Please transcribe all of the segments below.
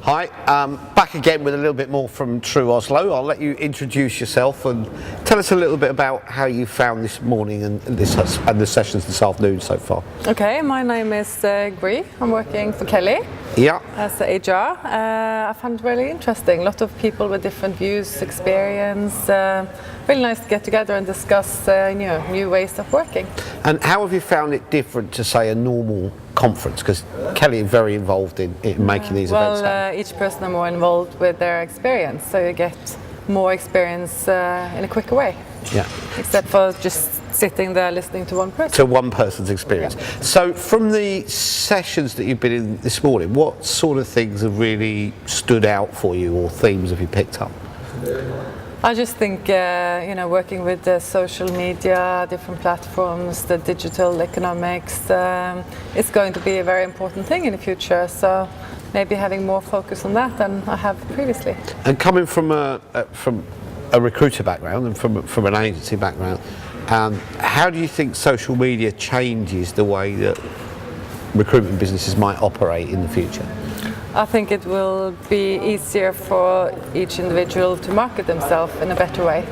Hi, back again with a little bit more from True Oslo. I'll let you introduce yourself and tell us a little bit about how you found this morning and the sessions this afternoon so far. Okay, my name is Gry. I'm working for Kelly as the HR. I found it really interesting. A lot of people with different views, experience. Really nice to get together and discuss new ways of working. And how have you found it different to, say, a normal conference? Because Kelly is very involved in making these events happen. Each person is more involved with their experience, so you get more experience in a quicker way. Yeah. Except for just sitting there listening to one person. To one person's experience. Yeah. So from the sessions that you've been in this morning, what sort of things have really stood out for you, or themes have you picked up? I just think, working with the social media, different platforms, the digital economics, it's going to be a very important thing in the future. So maybe having more focus on that than I have previously. And coming from a recruiter background and from an agency background, how do you think social media changes the way that recruitment businesses might operate in the future? I think it will be easier for each individual to market themselves in a better way,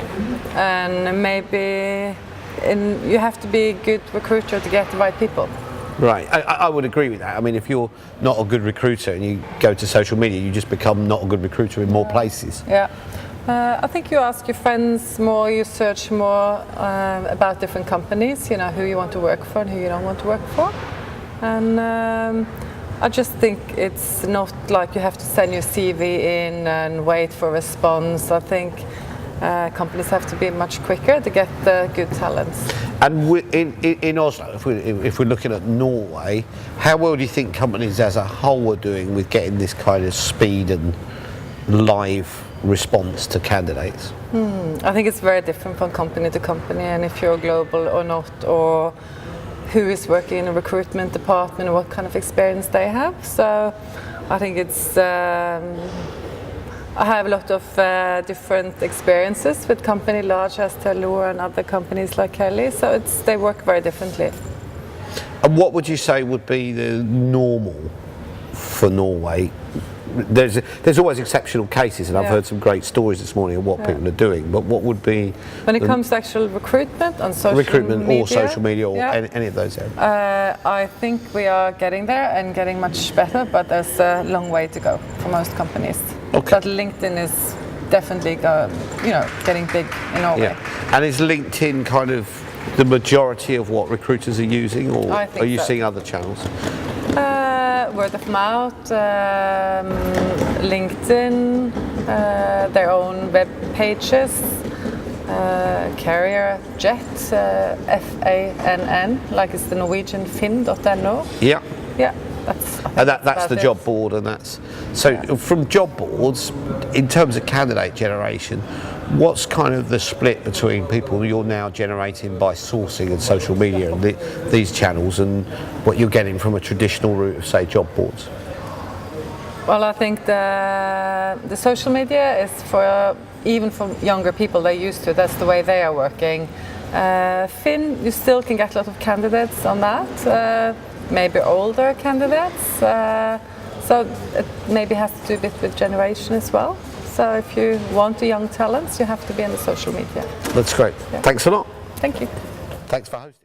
and maybe you have to be a good recruiter to get the right people. Right, I would agree with that. I mean, if you're not a good recruiter and you go to social media, you just become not a good recruiter in more places. Yeah. I think you ask your friends more, you search more about different companies, who you want to work for and who you don't want to work for. And I just think it's not like you have to send your CV in and wait for a response. I think companies have to be much quicker to get the good talents. And in Oslo, if we're looking at Norway, how well do you think companies as a whole are doing with getting this kind of speed and live response to candidates? I think it's very different from company to company, and if you're global or not, or who is working in a recruitment department and what kind of experience they have. So I think it's, I have a lot of different experiences with company large as Telenor and other companies like Kelly, so they work very differently. And what would you say would be the normal for Norway? There's always exceptional cases, and I've heard some great stories this morning of what people are doing, but what would be... When it comes to actual recruitment on social media? Recruitment or social media or any of those areas? I think we are getting there and getting much better, but there's a long way to go for most companies. Okay. But LinkedIn is definitely getting big in Norway. Yeah. And is LinkedIn kind of the majority of what recruiters are using, or are you seeing other channels? Word of mouth, LinkedIn, their own web pages, carrier Jet, FANN, like it's the Norwegian Finn.no. Yeah. Yeah. That's the job board, and that's so. Yeah. From job boards, in terms of candidate generation, what's kind of the split between people you're now generating by sourcing and social media and these channels, and what you're getting from a traditional route of, say, job boards? Well, I think the social media is even for younger people. They're used to it. That's the way they are working. Finn, you still can get a lot of candidates on that. Maybe older candidates, so it maybe has to do a bit with generation as well. So if you want the young talents, you have to be in the social media. That's great. Yeah. Thanks a lot. Thank you. Thanks for hosting.